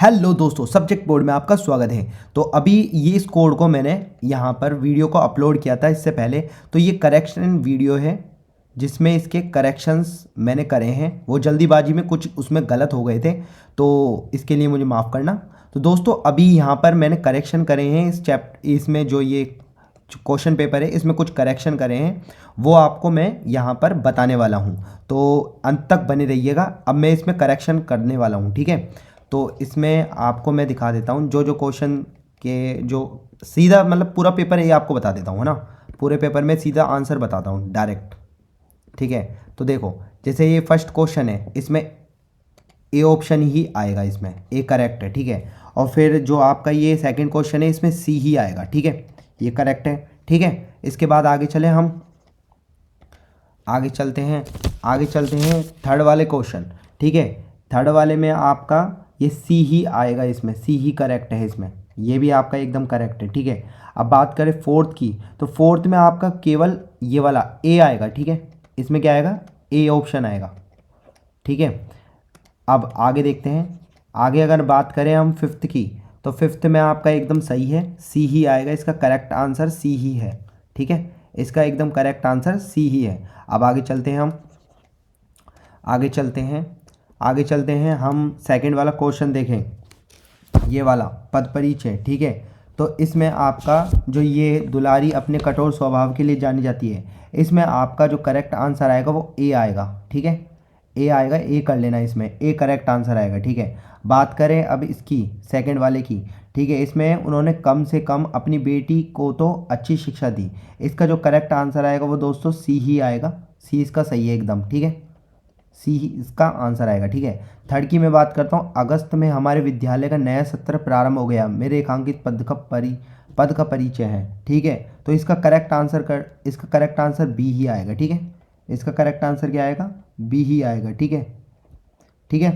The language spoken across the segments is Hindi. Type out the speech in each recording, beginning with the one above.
हेलो दोस्तों, सब्जेक्ट बोर्ड में आपका स्वागत है। तो अभी ये इस कोड को मैंने यहाँ पर वीडियो को अपलोड किया था इससे पहले। तो ये करेक्शन वीडियो है जिसमें इसके करेक्शंस मैंने करे हैं। वो जल्दीबाजी में कुछ उसमें गलत हो गए थे, तो इसके लिए मुझे माफ़ करना। तो दोस्तों अभी यहाँ पर मैंने करेक्शन करे हैं इसमें जो ये क्वेश्चन पेपर है इसमें कुछ करेक्शन करे हैं, वो आपको मैं यहाँ पर बताने वाला हूँ। तो अंत तक बने रहिएगा। अब मैं इसमें करेक्शन करने वाला हूँ, ठीक है। तो इसमें आपको मैं दिखा देता हूँ जो जो क्वेश्चन के जो सीधा मतलब पूरा पेपर है ये आपको बता देता हूँ, है ना। पूरे पेपर में सीधा आंसर बताता हूँ डायरेक्ट, ठीक है। तो देखो, जैसे ये फर्स्ट क्वेश्चन है, इसमें ए ऑप्शन ही आएगा, इसमें ए करेक्ट है, ठीक है। और फिर जो आपका ये सेकंड क्वेश्चन है इसमें सी ही आएगा, ठीक है। ये करेक्ट है, ठीक है। इसके बाद आगे चले हम, आगे चलते हैं थर्ड वाले क्वेश्चन, ठीक है। थर्ड वाले में आपका ये सी ही आएगा, इसमें सी ही करेक्ट है, इसमें ये भी आपका एकदम करेक्ट है, ठीक है। अब बात करें फोर्थ की, तो फोर्थ में आपका केवल ये वाला ए आएगा, ठीक है। इसमें क्या आएगा, ए ऑप्शन आएगा, ठीक है। अब आगे देखते हैं, आगे अगर बात करें हम फिफ्थ की, तो फिफ्थ में आपका एकदम सही है, सी ही आएगा। इसका करेक्ट आंसर सी ही है, ठीक है। इसका एकदम करेक्ट आंसर सी ही है। अब आगे चलते हैं हम, आगे चलते हैं हम सेकंड वाला क्वेश्चन देखें, ये वाला पद परिचय, ठीक है। तो इसमें आपका जो ये दुलारी अपने कठोर स्वभाव के लिए जानी जाती है, इसमें आपका जो करेक्ट आंसर आएगा वो ए आएगा, ठीक है। ए आएगा, ए कर लेना, इसमें ए करेक्ट आंसर आएगा, ठीक है। बात करें अब इसकी सेकंड वाले की, ठीक है। इसमें उन्होंने कम से कम अपनी बेटी को तो अच्छी शिक्षा दी, इसका जो करेक्ट आंसर आएगा वो दोस्तों सी ही आएगा। सी इसका सही है एकदम, ठीक है। सी ही इसका आंसर आएगा, ठीक है। थर्ड की मैं बात करता हूँ, अगस्त में हमारे विद्यालय का नया सत्र प्रारंभ हो गया, मेरे रेखांकित पद का परिचय है, ठीक है। तो इसका करेक्ट आंसर बी ही आएगा, ठीक है। इसका करेक्ट आंसर क्या आएगा, बी ही आएगा, ठीक है, ठीक है।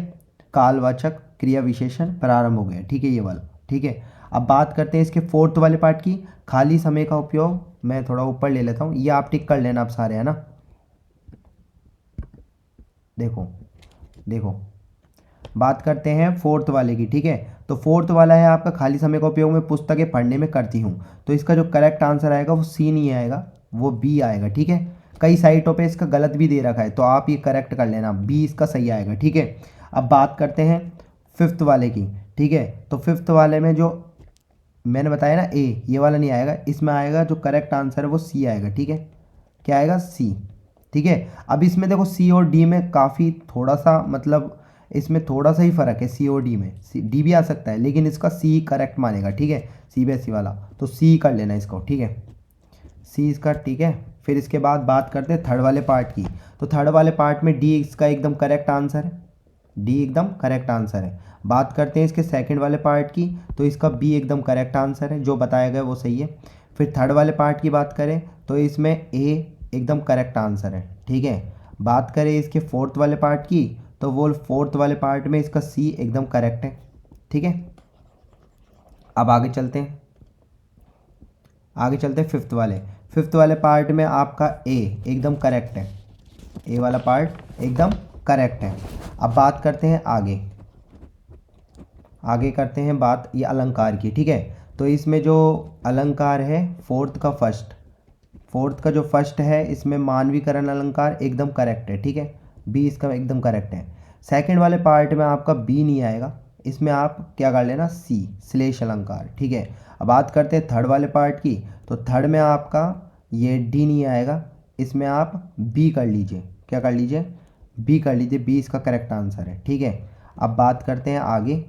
कालवाचक क्रिया विशेषण प्रारंभ हो गया, ठीक है, ये वाला, ठीक है। अब बात करते हैं इसके फोर्थ वाले पार्ट की, खाली समय का उपयोग। मैं थोड़ा ऊपर ले लेता हूँ, ये आप टिक कर लेना आप सारे, है ना। देखो देखो, बात करते हैं फोर्थ वाले की, ठीक है। तो फोर्थ वाला है आपका, खाली समय का उपयोग मैं पुस्तकें पढ़ने में करती हूँ। तो इसका जो करेक्ट आंसर आएगा वो सी नहीं आएगा, वो बी आएगा, ठीक है। कई साइटों पे इसका गलत भी दे रखा है, तो आप ये करेक्ट कर लेना, बी इसका सही आएगा, ठीक है। अब बात करते हैं फिफ्थ वाले की, ठीक है। तो फिफ्थ वाले में जो मैंने बताया ना, ए ये वाला नहीं आएगा, इसमें आएगा जो करेक्ट आंसर है वो सी आएगा, ठीक है। क्या आएगा, सी, ठीक है। अब इसमें देखो सी और डी में काफ़ी थोड़ा सा मतलब इसमें थोड़ा सा ही फ़र्क है, सी और डी में। सी डी भी आ सकता है, लेकिन इसका सी करेक्ट मानेगा, ठीक है। सी बी एस ई वाला, तो सी कर लेना इसको, ठीक है। सी इसका, ठीक है। फिर इसके बाद बात करते हैं थर्ड वाले पार्ट की, तो थर्ड वाले पार्ट में डी इसका एकदम करेक्ट आंसर है, डी एकदम करेक्ट आंसर है। बात करते हैं इसके सेकंड वाले पार्ट की, तो इसका बी एकदम करेक्ट आंसर है, जो बताया गया वो सही है। फिर थर्ड वाले पार्ट की बात करें तो इसमें ए एकदम करेक्ट आंसर है, ठीक है। बात करें इसके फोर्थ वाले पार्ट की, तो वो फोर्थ वाले पार्ट में इसका सी एकदम करेक्ट है, ठीक है। अब आगे चलते हैं फिफ्थ वाले पार्ट में आपका ए एकदम करेक्ट है, ए वाला पार्ट एकदम करेक्ट है। अब बात करते हैं आगे करते हैं बात ये अलंकार की, ठीक है। तो इसमें जो अलंकार है फोर्थ का जो फर्स्ट है, इसमें मानवीकरण अलंकार एकदम करेक्ट है, ठीक है। बी इसका एकदम करेक्ट है। सेकंड वाले पार्ट में आपका बी नहीं आएगा, इसमें आप क्या कर लेना, सी श्लेष अलंकार, ठीक है। अब बात करते हैं थर्ड वाले पार्ट की, तो थर्ड में आपका ये डी नहीं आएगा, इसमें आप बी कर लीजिए, क्या कर लीजिए, बी कर लीजिए, बी इसका करेक्ट आंसर है, ठीक है। अब बात करते हैं आगे,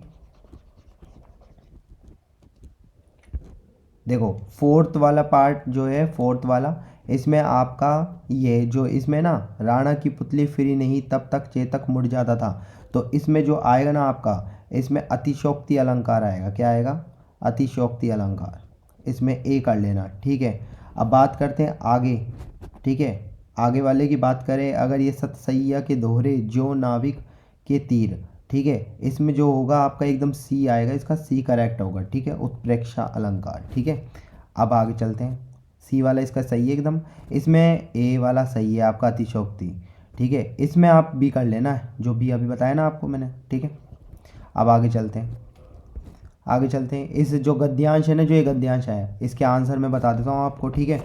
देखो फोर्थ वाला पार्ट जो है, फोर्थ वाला, इसमें आपका ये जो इसमें ना राणा की पुतली फ्री नहीं तब तक चेतक मुड़ जाता था, तो इसमें जो आएगा ना आपका, इसमें अतिशयोक्ति अलंकार आएगा, क्या आएगा, अतिशयोक्ति अलंकार, इसमें ए कर लेना, ठीक है। अब बात करते हैं आगे, ठीक है। आगे वाले की बात करें अगर, ये सतसैया के दोहरे जो नाविक के तीर, ठीक है। इसमें जो होगा आपका एकदम सी आएगा, इसका सी करेक्ट होगा, ठीक है, उत्प्रेक्षा अलंकार, ठीक है। अब आगे चलते हैं, सी वाला इसका सही है एकदम, इसमें ए वाला सही है आपका अतिशयोक्ति, ठीक है। इसमें आप बी कर लेना है, जो बी अभी बताया ना आपको मैंने, ठीक है। अब आगे चलते हैं, आगे चलते हैं। इस जो गद्यांश है ना, जो ये गद्यांश है, इसके आंसर मैं बता देता हूँ आपको, ठीक है।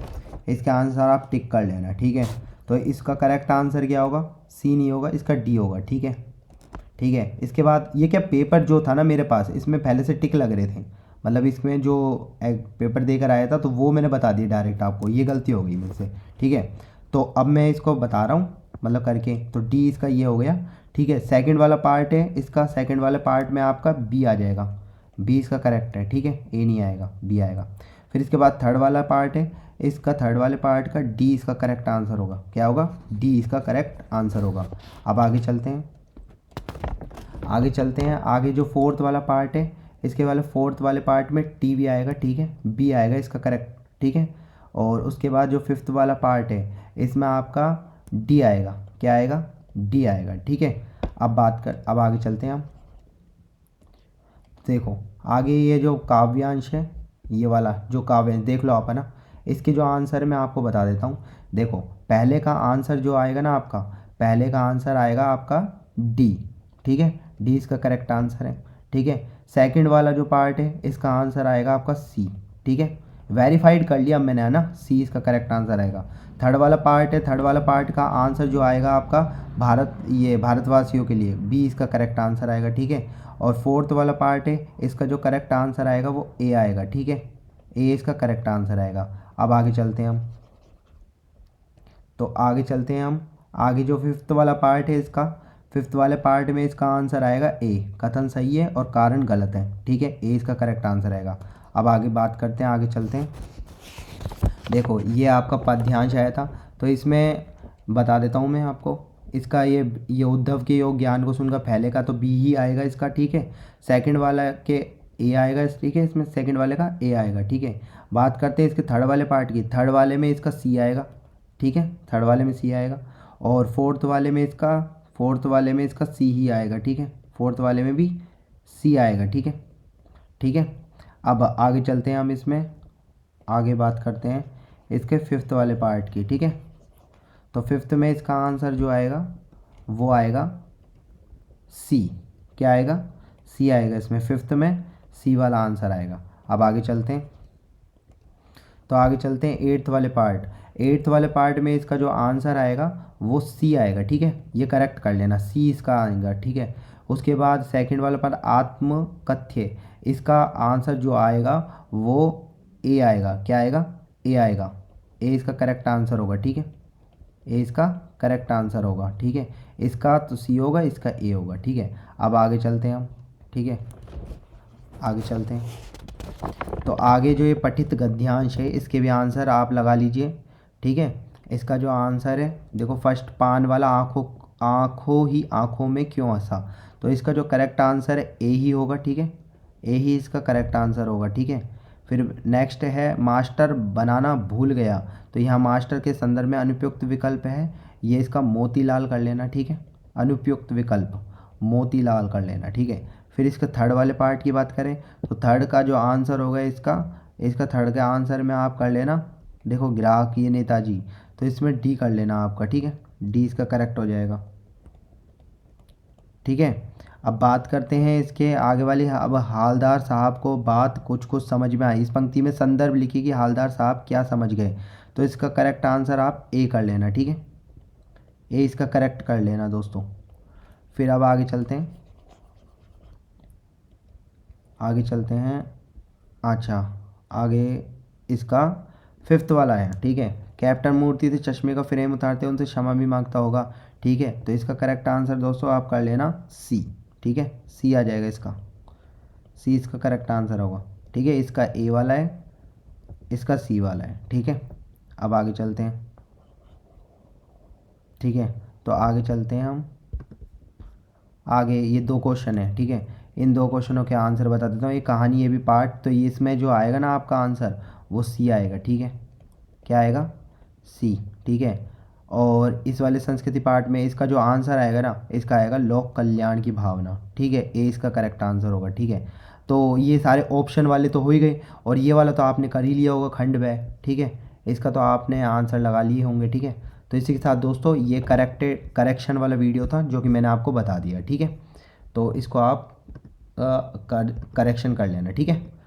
इसके आंसर आप टिक कर लेना, ठीक है। तो इसका करेक्ट आंसर क्या होगा, सी नहीं होगा, इसका डी होगा, ठीक है। ठीक है, इसके बाद ये क्या, पेपर जो था ना मेरे पास, इसमें पहले से टिक लग रहे थे, मतलब इसमें जो एक पेपर देकर आया था तो वो मैंने बता दिया डायरेक्ट आपको, ये गलती हो गई मुझसे, ठीक है। तो अब मैं इसको बता रहा हूँ मतलब करके, तो डी इसका ये हो गया, ठीक है। सेकंड वाला पार्ट है इसका, सेकंड वाले पार्ट में आपका बी आ जाएगा, बी इसका करेक्ट है, ठीक है। ए नहीं आएगा, बी आएगा। फिर इसके बाद थर्ड वाला पार्ट है इसका, थर्ड वाले पार्ट का डी इसका करेक्ट आंसर होगा, क्या होगा, डी इसका करेक्ट आंसर होगा। अब आगे चलते हैं, आगे चलते हैं। आगे जो फोर्थ वाला पार्ट है इसके वाले फोर्थ वाले पार्ट में टी भी आएगा, ठीक है, बी आएगा इसका करेक्ट, ठीक है। और उसके बाद जो फिफ्थ वाला पार्ट है इसमें आपका डी आएगा, क्या आएगा, डी आएगा, ठीक है। अब आगे चलते हैं हम। देखो आगे ये जो काव्यांश है, ये वाला जो काव्यांश देख लो आप, है ना, इसके जो आंसर मैं आपको बता देता हूँ। देखो पहले का आंसर जो आएगा ना आपका, पहले का आंसर आएगा आपका डी, ठीक है, डी इसका करेक्ट आंसर है, ठीक है। सेकंड वाला जो पार्ट है इसका आंसर आएगा आपका सी, ठीक है, वेरीफाइड कर लिया मैंने, है ना, सी इसका करेक्ट आंसर आएगा। थर्ड वाला पार्ट है, थर्ड वाला पार्ट का आंसर जो आएगा आपका भारत, ये भारतवासियों के लिए, बी इसका करेक्ट आंसर आएगा, ठीक है। और फोर्थ वाला पार्ट है इसका जो करेक्ट आंसर आएगा वो ए आएगा, ठीक है, ए इसका करेक्ट आंसर आएगा। अब आगे चलते हैं हम, तो आगे चलते हैं हम। आगे जो फिफ्थ वाला पार्ट है इसका, फिफ्थ वाले पार्ट में इसका आंसर आएगा ए, कथन सही है और कारण गलत है, ठीक है, ए इसका करेक्ट आंसर आएगा। अब आगे बात करते हैं, आगे चलते हैं। देखो ये आपका पद्यांश आया था, तो इसमें बता देता हूँ मैं आपको, इसका ये उद्धव के योग ज्ञान को सुनकर फैलेगा, तो बी ही आएगा इसका, ठीक है। सेकंड वाला के ए आएगा, ठीक है, इसमें सेकंड वाले का ए आएगा, ठीक है। बात करते हैं इसके थर्ड वाले पार्ट की, थर्ड वाले में इसका सी आएगा, ठीक है, थर्ड वाले में सी आएगा। और फोर्थ वाले में इसका सी ही आएगा, ठीक है, फोर्थ वाले में भी सी आएगा, ठीक है, ठीक है। अब आगे चलते हैं हम, इसमें आगे बात करते हैं इसके फिफ्थ वाले पार्ट की, ठीक है। तो फिफ्थ में इसका आंसर जो आएगा वो आएगा सी, क्या आएगा, सी आएगा, इसमें फिफ्थ में सी वाला आंसर आएगा। अब आगे चलते हैं, तो आगे चलते हैं एट्थ वाले पार्ट, एट्थ वाले पार्ट में इसका जो आंसर आएगा वो सी आएगा, ठीक है, ये करेक्ट कर लेना, सी इसका आएगा, ठीक है। उसके बाद सेकंड वाला पार्ट आत्मकथ्य, इसका आंसर जो आएगा वो ए आएगा, क्या आएगा, ए आएगा, ए इसका करेक्ट आंसर होगा, ठीक है, ए इसका करेक्ट आंसर होगा, ठीक है। इसका तो सी होगा, इसका ए होगा, ठीक है। अब आगे चलते हैं हम, ठीक है, आगे चलते हैं। तो आगे जो ये पठित गद्यांश है इसके भी आंसर आप लगा लीजिए, ठीक है। इसका जो आंसर है देखो, फर्स्ट पान वाला, आँखों में क्यों हंसा, तो इसका जो करेक्ट आंसर है ए ही होगा, ठीक है, ए ही इसका करेक्ट आंसर होगा, ठीक है। फिर नेक्स्ट है मास्टर बनाना भूल गया, तो यहाँ मास्टर के संदर्भ में अनुपयुक्त विकल्प है, ये इसका मोतीलाल कर लेना, ठीक है, अनुपयुक्त विकल्प मोतीलाल कर लेना, ठीक है। फिर इसका थर्ड वाले पार्ट की बात करें, तो थर्ड का जो आंसर होगा इसका थर्ड के आंसर में आप कर लेना, देखो ग्राहक ये नेताजी, तो इसमें डी कर लेना आपका, ठीक है, डी इसका करेक्ट हो जाएगा, ठीक है। अब बात करते हैं इसके आगे वाली, अब हालदार साहब को बात कुछ कुछ समझ में आई, इस पंक्ति में संदर्भ लिखिए कि हालदार साहब क्या समझ गए, तो इसका करेक्ट आंसर आप ए कर लेना, ठीक है, ए इसका करेक्ट कर लेना दोस्तों। फिर अब आगे चलते हैं, आगे चलते हैं। अच्छा, आगे इसका फिफ्थ वाला है, ठीक है, कैप्टन मूर्ति से चश्मे का फ्रेम उतारते उनसे क्षमा भी मांगता होगा, ठीक है। तो इसका करेक्ट आंसर दोस्तों आप कर लेना सी, ठीक है, सी आ जाएगा इसका, सी इसका करेक्ट आंसर होगा, ठीक है। इसका ए वाला है, इसका सी वाला है, ठीक है। अब आगे चलते हैं, ठीक है, तो आगे चलते हैं हम। आगे ये दो क्वेश्चन है, ठीक है, इन दो क्वेश्चनों के आंसर बता देता हूँ। ये कहानी, ये भी पार्ट, तो ये इसमें जो आएगा ना आपका आंसर वो सी आएगा, ठीक है, क्या आएगा, सी, ठीक है। और इस वाले संस्कृति पार्ट में इसका जो आंसर आएगा ना, इसका आएगा लोक कल्याण की भावना, ठीक है, ए इसका करेक्ट आंसर होगा, ठीक है। तो ये सारे ऑप्शन वाले तो हो ही गए, और ये वाला तो आपने कर ही लिया होगा खंड व्यय, ठीक है, इसका तो आपने आंसर लगा लिए होंगे, ठीक है। तो इसी के साथ दोस्तों ये करेक्शन वाला वीडियो था जो कि मैंने आपको बता दिया, ठीक है। तो इसको आप करेक्शन कर लेना, ठीक है।